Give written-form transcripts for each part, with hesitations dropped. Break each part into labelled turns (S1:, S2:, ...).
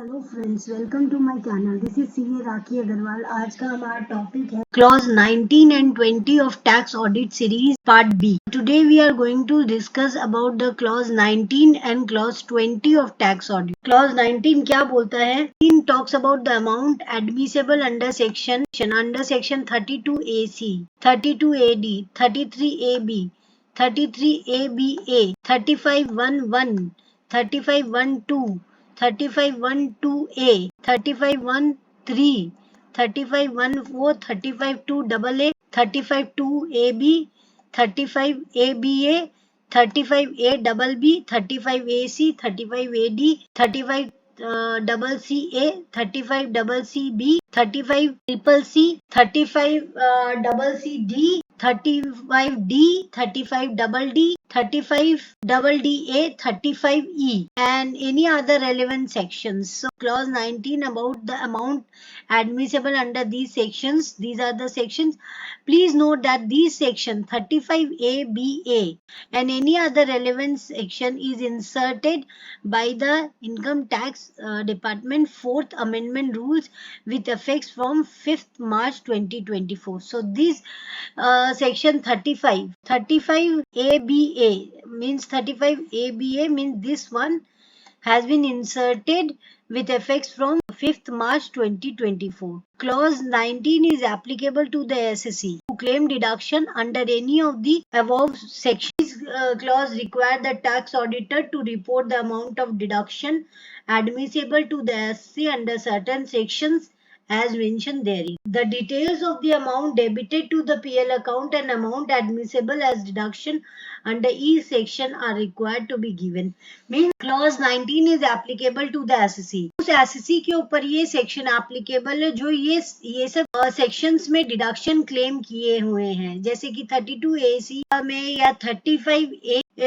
S1: Hello friends, welcome to my channel. This is CA Rakhi Agarwal. आज का हमारा टॉपिक है clause 19 and 20 of tax audit series part B. Today we are going to discuss about the clause 19 and clause 20 of tax audit. Clause 19 क्या बोलता है? It talks about the amount admissible under section 32 AC, 32 AD, 33 AB, 33 ABA, 35(1)(1), 35(1)(2), 35(1)(2)A, 35(1)(3), 35(1)(4), 35(2)AA, 35(2)AB, 35(ABA), 35(A)BB, 35(AC), 35(AD), 35(CCA), 35(CCB), 35(CCC), 35(CCD), 35D, 35DD, 35DDA, 35E, and any other relevant sections. So clause 19 about the amount admissible under these sections. These are the sections. Please note that these section 35A(BA) and any other relevant section is inserted by the Income Tax Department 4th Amendment rules with effects from 5th March 2024. So this section 35 ABA means 35 ABA means this one has been inserted with effects from 5th March 2024. Clause 19 is applicable to the SSE who claim deduction under any of the above sections. This clause requires the tax auditor to report the amount of deduction admissible to the SSE under certain sections as mentioned therein. The details of the amount debited to the PL account and amount admissible as deduction under each section are required to be given. Means clause 19 is applicable to the SSE. उस SSE के ऊपर ये section applicable है जो ये सब sections में deduction claim किए हुए हैं, जैसे कि 32 AC में या 35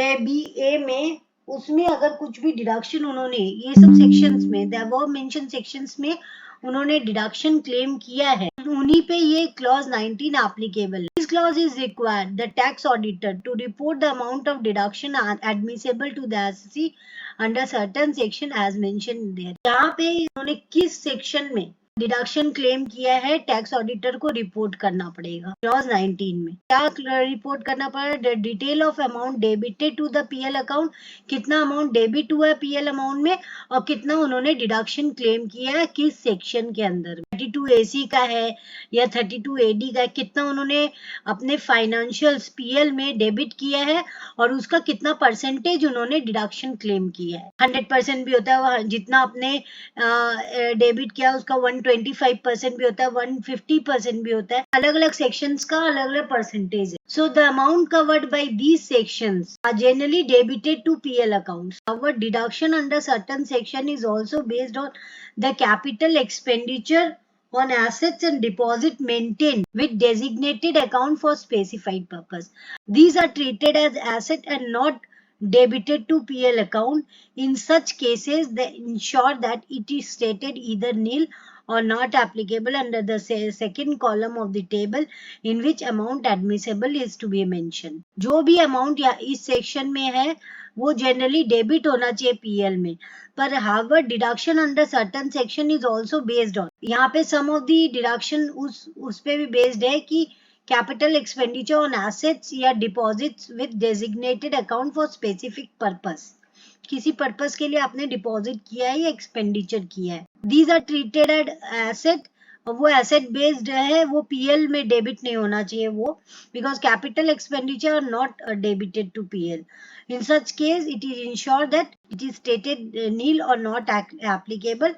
S1: ABA में, उसमें अगर कुछ भी डिडक्शन उन्होंने ये सब सेक्शंस में द अबव मेंशन सेक्शंस में उन्होंने डिडक्शन क्लेम किया है, उन्हीं पे ये क्लॉज 19 एप्लीकेबल है. This clause is required the tax auditor to report the amount of deduction admissible to the assessee under certain section as mentioned there. यहाँ पे उन्होंने किस सेक्शन में डिडक्शन क्लेम किया है टैक्स ऑडिटर को रिपोर्ट करना पड़ेगा. क्लॉज 19 में क्या रिपोर्ट करना पड़ेगा? Detail of amount debited to the PL account, कितना अमाउंट डेबिट हुआ है पीएल अमाउंट में और कितना उन्होंने डिडक्शन क्लेम किया है किस सेक्शन के अंदर. 32 AC का है या 32 AD का है, कितना उन्होंने अपने फाइनेंशियल्स पीएल में डेबिट किया है और उसका कितना परसेंटेज उन्होंने डिडक्शन क्लेम किया है. 100% भी होता है, जितना अपने डेबिट किया उसका 125% भी होता है, 150% भी होता है. अलग अलग सेक्शंस का अलग अलग परसेंटेज है. So the amount covered by these sections are generally debited to PL accounts. Our deduction under certain section is also based on the capital expenditure on assets and deposit maintained with designated account for specified purpose. These are treated as asset and not debited to PL account. In such cases, they ensure that it is stated either nil or not applicable under the second column of the table in which amount admissible is to be mentioned. जो भी amount या इस section में है वो generally debit होना चाहिए PL में, पर however deduction under certain section is also based on, यहाँ पे some of the deduction उस पे भी based है कि capital expenditure on assets या deposits with designated account for specific purpose, किसी पर्पस के लिए आपने डिपॉजिट किया है या एक्सपेंडिचर किया है. These are treated as asset, और वो एसेट बेस्ड है, वो पीएल में डेबिट नहीं होना चाहिए वो, because capital expenditure are not debited to PL. In such case it is ensure that it is stated nil और not applicable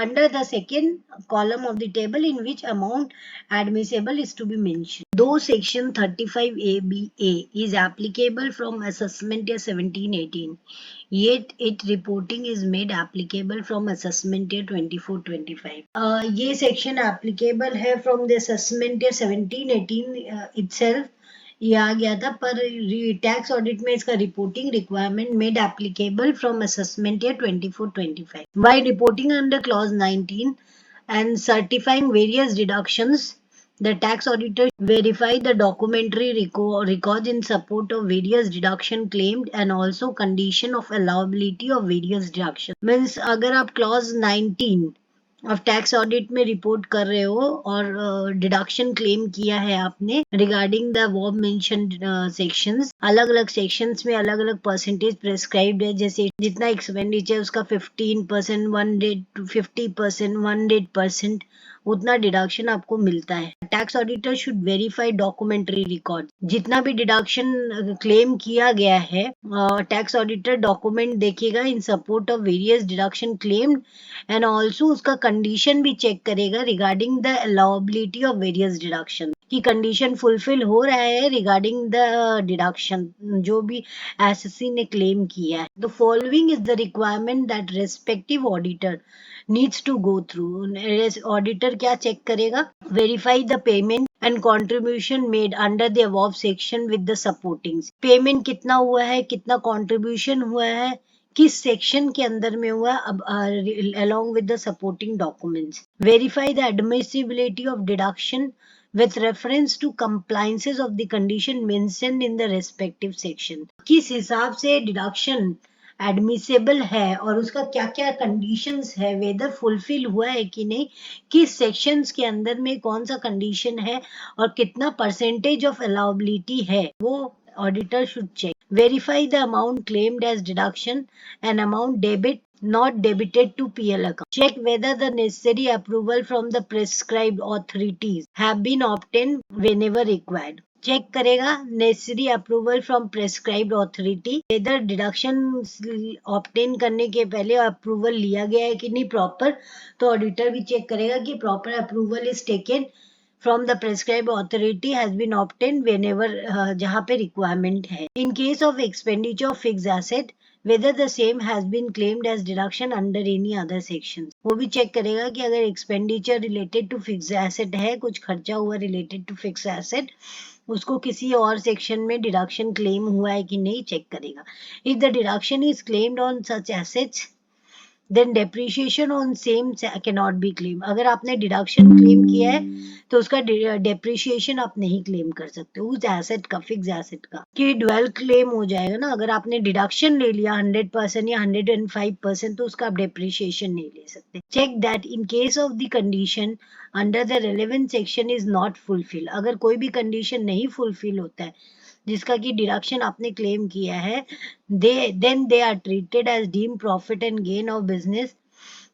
S1: under the second column of the table in which amount admissible is to be mentioned. Though section 35 ABA is applicable from assessment year 17-18, yet its reporting is made applicable from assessment year 24-25. ये section applicable है from the assessment year 17-18 itself. ये आ गया था, पर tax audit में इसका reporting requirement made applicable from assessment year 24-25. By reporting under clause 19 and certifying various deductions The tax auditor verify the documentary records in support of various deduction claimed and also condition of allowability of various deduction. Means अगर आप clause 19 of tax audit में report कर रहे हो और deduction claim किया है आपने रिगार्डिंग द वो मेंशन्ड सेक्शंस, अलग अलग सेक्शंस में अलग अलग परसेंटेज प्रेस्क्राइब्ड है, जैसे जितना एक्सपेंडिचर उसका 15%, 50%, 100%, उतना डिडक्शन आपको मिलता है. Tax auditor should verify documentary record. जितना भी डिडक्शन क्लेम किया गया है टैक्स ऑडिटर डॉक्यूमेंट देखेगा in support of various deduction claimed and also उसका कंडीशन भी चेक करेगा regarding the allowability of various deduction, कि कंडीशन फुलफिल हो रहा है रिगार्डिंग द डिडक्शन जो भी एसएससी ने क्लेम किया है. The following is the requirement that respective auditor needs to go through. Auditor क्या चेक करेगा? Verify the payment and contribution made under the above section with the supporting. Payment कितना हुआ है, कितना कॉन्ट्रीब्यूशन हुआ है, किस सेक्शन के अंदर में हुआ, अब along with the supporting documents. Verify the admissibility of deduction with reference to compliances of the condition mentioned in the respective section. किस हिसाब से डिडक्शन एडमिसेबल है और उसका क्या क्या कंडीशंस है, वेदर फुलफिल हुआ है कि नहीं, किस सेक्शंस के अंदर में कौन सा कंडीशन है और कितना परसेंटेज ऑफ अलाउबिलिटी है, वो auditor should check. Verify the amount claimed as deduction and amount debit not debited to PL account. Check whether the necessary approval from the prescribed authorities have been obtained whenever required. Check करेगा necessary approval from prescribed authority, whether deduction obtain करने के पहले approval लिया गया है कि नहीं proper, तो ऑडिटर भी चेक करेगा कि proper approval is taken from the prescribed authority has been obtained whenever जहाँ पे requirement है. In case of expenditure of fixed asset, whether the same has been claimed as deduction under any other sections. वो भी check करेगा कि अगर expenditure related to fixed asset है, कुछ खर्चा हुआ related to fixed asset, उसको किसी और सेक्शन में डिडक्शन क्लेम हुआ है कि नहीं चेक करेगा. If the deduction is claimed on such assets, then depreciation on same cannot be claimed. अगर आपने डिडक्शन क्लेम किया है तो उसका डेप्रिशिएशन आप नहीं क्लेम कर सकते उस एसेट का, फिक्स एसेट का, कि ड्वेल क्लेम हो जाएगा ना. अगर आपने डिडक्शन ले लिया 100% या 105% तो उसका आप डेप्रिशिएशन नहीं ले सकते. Check that in case of the condition under the relevant section is not fulfil. अगर कोई भी कंडीशन नहीं फुलफिल होता है जिसका कि डिडक्शन आपने क्लेम किया है, then they are treated as deemed profit and gain of business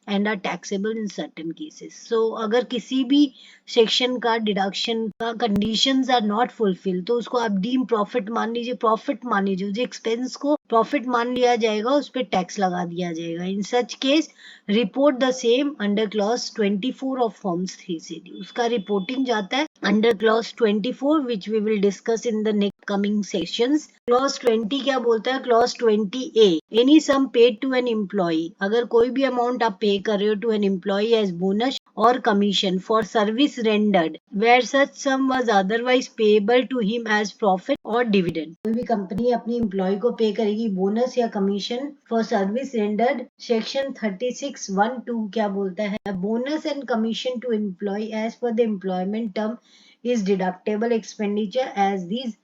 S1: and are taxable in certain cases. So अगर किसी भी सेक्शन का डिडक्शन का कंडीशंस आर नॉट फुलफिल तो उसको आप डीम प्रॉफिट मान लीजिए, प्रॉफिट मान लीजिए, उस एक्सपेंस को प्रॉफिट मान लिया जाएगा, उस पर टैक्स लगा दिया जाएगा. In such case report the same under clause 24 of forms 3CD. उसका रिपोर्टिंग जाता है under clause 24 which we will discuss in the next coming sections. Clause 20 क्या बोलता है? Clause 20A, any sum paid to an employee. अगर कोई भी amount आप पे कर रहे हो to an employee as bonus or commission for service rendered where such sum was otherwise payable to him as profit or dividend. कोई भी company अपनी एम्प्लॉय को पे करेगी बोनस या commission for service rendered. Section 36(1)(2) क्या बोलता है? Bonus and commission to employee as per the employment term is deductible expenditure as these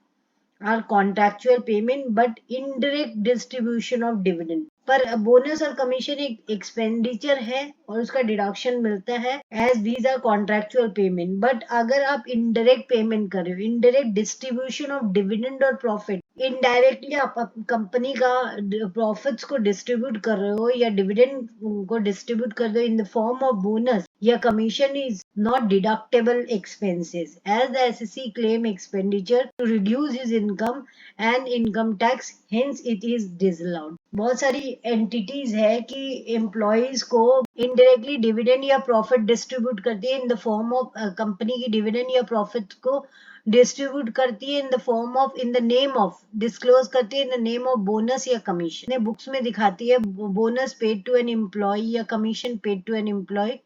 S1: are contractual payment but indirect distribution of dividend. पर bonus और commission एक expenditure है और उसका deduction मिलता है as these are contractual payment. But अगर आप इनडायरेक्ट पेमेंट कर रहे हो, इनडायरेक्ट डिस्ट्रीब्यूशन ऑफ डिविडेंड और प्रॉफिट, इनडायरेक्टली आप कंपनी का प्रॉफिट्स को डिस्ट्रीब्यूट कर रहे हो या डिविडेंड को डिस्ट्रीब्यूट कर रहे हो in the form of bonus या commission, is not deductible expenses as the assessee claim expenditure to reduce his income and income tax, hence it is disallowed. बहुत सारी एंटिटीज है कि एम्प्लॉइज को इनडायरेक्टली डिविडेंड या प्रॉफिट डिस्ट्रीब्यूट करती है in the form of, company की dividend या प्रॉफिट को डिस्ट्रीब्यूट करती है in the form of, in the name of, disclose करती है in the name of bonus या कमीशन. बुक्स में दिखाती है bonus paid to an employee या commission paid to an employee,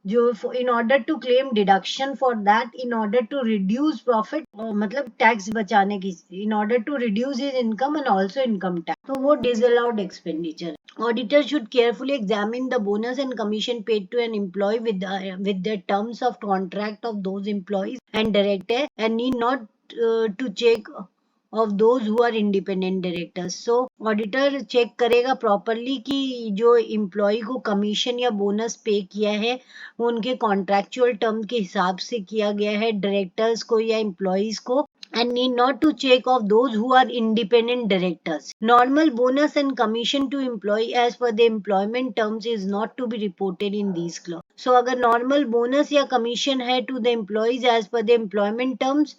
S1: जो in order to claim deduction for that, in order to reduce profit, मतलब tax बचाने की, in order to reduce his income and also income tax, तो वो disallowed expenditure. Auditor should carefully examine the bonus and commission paid to an employee with the terms of contract of those employees and director, and need not to check of those who are independent directors. So auditor check करेगा properly कि जो employee को commission या bonus pay किया है वो उनके contractual term के हिसाब से किया गया है directors को या employees को, and need not to check of those who are independent directors. Normal bonus and commission to employee as per the employment terms is not to be reported in these clause. So अगर normal bonus या commission है to the employees as per the employment terms,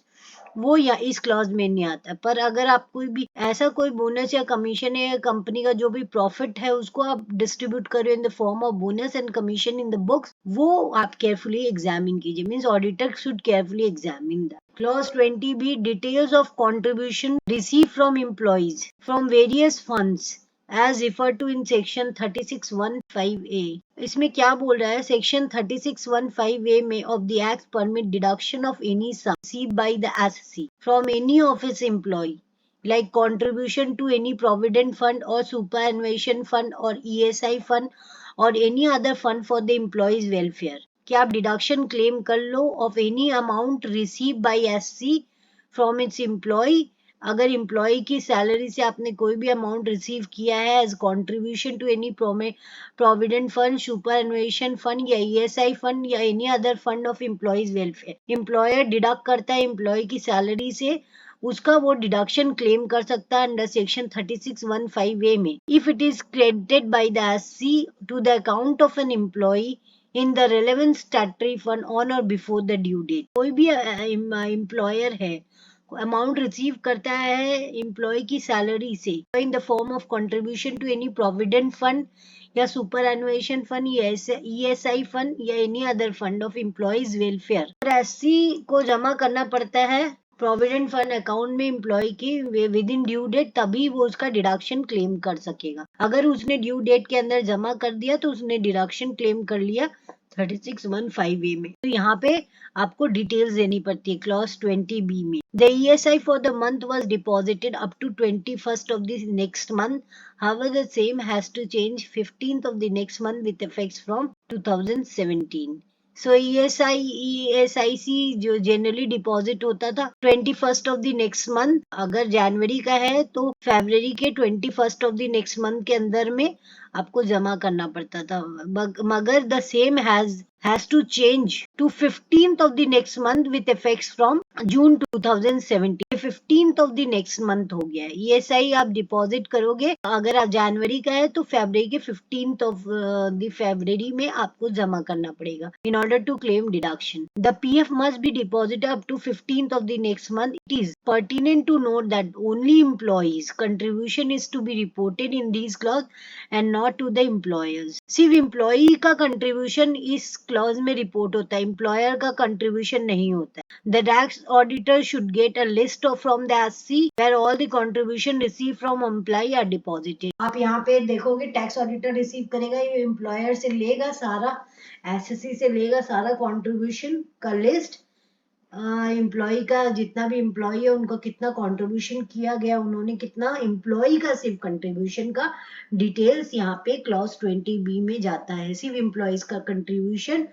S1: वो या इस clause में नहीं आता. पर अगर आप कोई भी ऐसा कोई बोनस या कमीशन है, कंपनी का जो भी प्रॉफिट है उसको आप डिस्ट्रीब्यूट करो इन the form of bonus and commission in the books, वो आप केयरफुली एग्जामिन कीजिए. Means auditor should carefully examine that. Clause 20B, details of contribution received from employees from various funds as referred to in section 3615A. इसमें क्या बोल रहा है? Section 3615A में of the Act permit deduction of any sum received by the SSC from any of its employee, like contribution to any provident fund or superannuation fund or ESI fund or any other fund for the employees welfare. कि आप deduction claim कर लो of any amount receive by assessee from its employee. अगर employee की salary से आपने कोई भी अमाउंट रिसीव किया है as contribution to any provident fund, superannuation fund या ईएसआई फंड या any other fund of employees welfare, employer deduct करता है एम्प्लॉय की सैलरी से, उसका वो डिडक्शन क्लेम कर सकता है अंडर सेक्शन 3615A में, if it is credited by the assessee to the account of an employee in the relevant statutory fund on or before the due date. कोई भी एम्प्लॉयर है अमाउंट रिसीव करता है employ की salary से in the form of contribution to any provident fund या superannuation fund या ESI fund या any other fund of employees welfare, assessee को जमा करना पड़ता है प्रोविडेंट फंड अकाउंट में एम्प्लॉय की विद इन ड्यू डेट, तभी वो उसका डिडक्शन क्लेम कर सकेगा. अगर उसने ड्यू डेट के अंदर जमा कर दिया तो उसने डिडक्शन क्लेम कर लिया 3615A में. तो यहाँ पे आपको डिटेल्स देनी पड़ती है क्लॉज 20B में. The ESI for the month was deposited up to 21st of the next month. However, the same has to change 15th of the next month with effects from 2017. So ESIC जो generally deposit होता था 21st of the next month, अगर जनवरी का है तो फरवरी के 21st of the next month के अंदर में आपको जमा करना पड़ता था. मगर the same has to change to 15th of the next month with effects from June 2017. 15th of the next month हो गया है. ESI आप डिपॉजिट करोगे अगर आप जनवरी का है तो फरवरी के 15th ऑफ द फरवरी में आपको जमा करना पड़ेगा in order to claim deduction. The PF must be deposited up to 15th of the next month. It is pertinent to note that only employees contribution is to be reported in these clause and not to the employers. सिर्फ employee का contribution इस clause में report होता है, employer का contribution नहीं होता है. The tax auditor should get a list from the SC where all the contribution received from employee are deposited. आप यहाँ पे देखोगे टैक्स ऑडिटर रिसीव करेगा, ये एम्प्लॉयर से लेगा सारा, एसएससी से लेगा सारा कंट्रीब्यूशन का लिस्ट, एम्प्लॉय का जितना भी एम्प्लॉय है उनको कितना कंट्रीब्यूशन किया गया, उन्होंने कितना, एम्प्लॉय का सिर्फ कंट्रीब्यूशन का डिटेल्स यहाँ पे क्लॉज 20B में जाता है. सिर्फ एम्प्लॉयज का कंट्रीब्यूशन,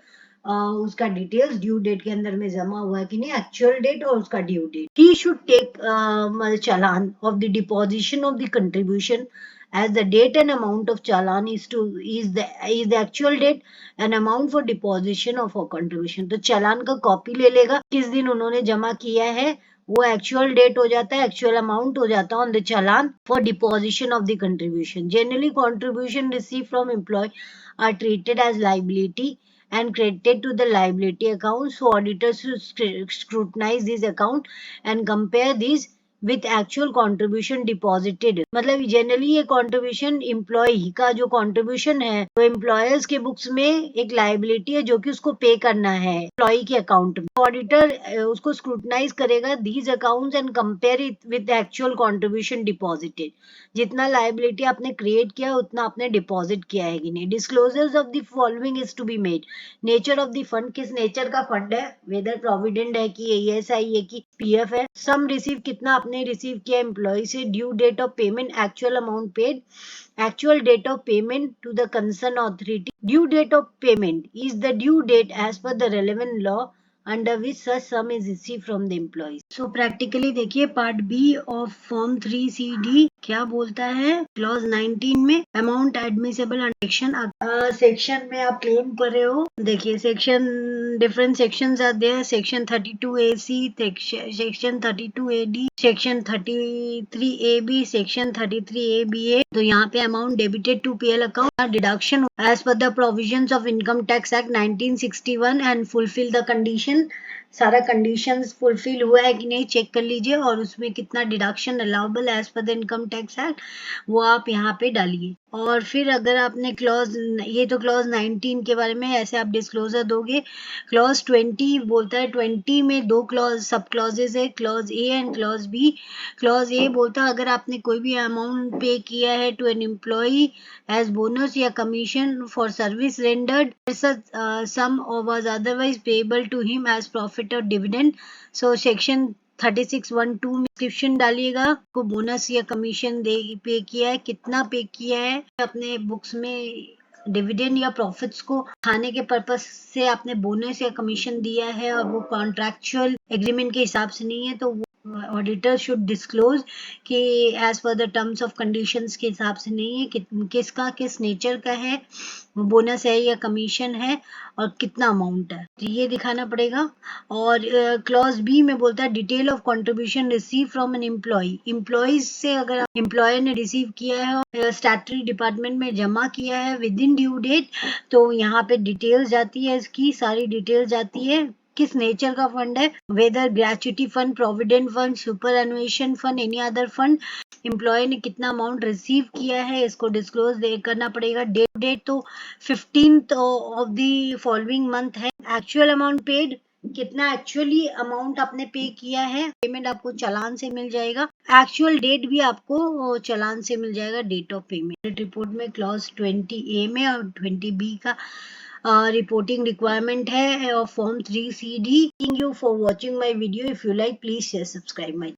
S1: उसका डिटेल्स ड्यू डेट के अंदर में जमा हुआ है कि नहीं, एक्चुअल डेट और उसका due date. He should take challan of the deposition of the contribution as the date and amount of challan is the actual date and amount for deposition of a contribution. तो चालान का copy ले लेगा, किस दिन उन्होंने जमा किया है वो एक्चुअल डेट हो जाता है, एक्चुअल अमाउंट हो जाता है on the challan for deposition of the contribution. Generally contribution receive from employee are treated as liability and credited to the liability account. So auditors should scrutinize this account and compare these with actual contribution deposited. मतलब generally ये contribution employ का जो contribution है वो employers के books में एक liability है जो कि उसको पे करना है एम्प्लॉय के अकाउंट में. ऑडिटर उसको स्क्रूटनाइज करेगा these accounts and compare it with actual contribution deposited. जितना लाइबिलिटी आपने क्रिएट किया उतना आपने डिपॉजिट किया है कि नहीं. Disclosures of the following is to be made. Nature of the fund, किस नेचर का फंड है, वेदर प्रोविडेंट है कि ESI है कि पीएफ है, सम रिसीव कितना आपने रिसीव किया एम्प्लॉय से, due date of payment, actual amount paid, actual date of payment to the concerned authority. Due date of payment is the due date as per the relevant law under which such sum is received from the employees. So practically देखिए part B of form 3CD क्या बोलता है, clause 19 में amount admissible section में आप claim कर रहे हो, देखिए section different sections are there, section 32AC, section 32AD, section 33AB, section 33ABA। तो यहाँ पे amount debited to PL account, deduction as per the provisions of income tax act 1961 and fulfil the condition, सारा conditions fulfil हुआ है कि नहीं check कर लीजिए, और उसमें कितना deduction allowable as per the income tax act वो आप यहाँ पे डालिए। और फिर अगर आपने क्लॉज, ये तो क्लॉज 19 के बारे में ऐसे आप डिस्क्लोजर दोगे। क्लॉज 20 बोलता है, 20 में दो क्लॉज सब क्लॉजेज है, clause A and clause B. Clause A बोलता है अगर आपने कोई भी अमाउंट पे किया है to an employee as bonus या commission for service rendered, sum was otherwise payable to him as profit और डिविडेंड। सो सेक्शन 36(1)(2) में डिस्क्रिप्शन डालिएगा को बोनस या कमीशन दे पे किया है, कितना पे किया है, अपने बुक्स में डिविडेंड या प्रॉफिट्स को खाने के पर्पस से आपने बोनस या कमीशन दिया है और वो कॉन्ट्रैक्चुअल एग्रीमेंट के हिसाब से नहीं है, तो ऑडिटर शुड डिस्क्लोज कि as per the terms of conditions के हिसाब से नहीं है, किसका किस नेचर का है, बोनस है या कमीशन है, और कितना अमाउंट है, तो ये दिखाना पड़ेगा। और क्लॉज बी में बोलता है detail of contribution receive from an employee, employees से अगर एम्प्लॉयर ने रिसीव किया है और स्टैट्यूटरी डिपार्टमेंट में जमा किया है विद इन ड्यू डेट, तो यहाँ पे डिटेल्स जाती है, इसकी सारी डिटेल्स जाती है, किस नेचर का फंड है, whether gratuity fund, provident fund, superannuation fund, any other fund, employee ने कितना अमाउंट रिसीव किया है, इसको डिस्क्लोज करना पड़ेगा। डेट तो 15th of the following month है। एक्चुअल अमाउंट पेड, कितना एक्चुअली अमाउंट आपने पे किया है, पेमेंट आपको चालान से मिल जाएगा, एक्चुअल डेट भी आपको चालान से मिल जाएगा, डेट ऑफ पेमेंट। रिपोर्ट में क्लॉज 20A में और 20B का रिपोर्टिंग रिक्वायरमेंट है of form 3CD। Thank you for watching my video. If you like please share subscribe my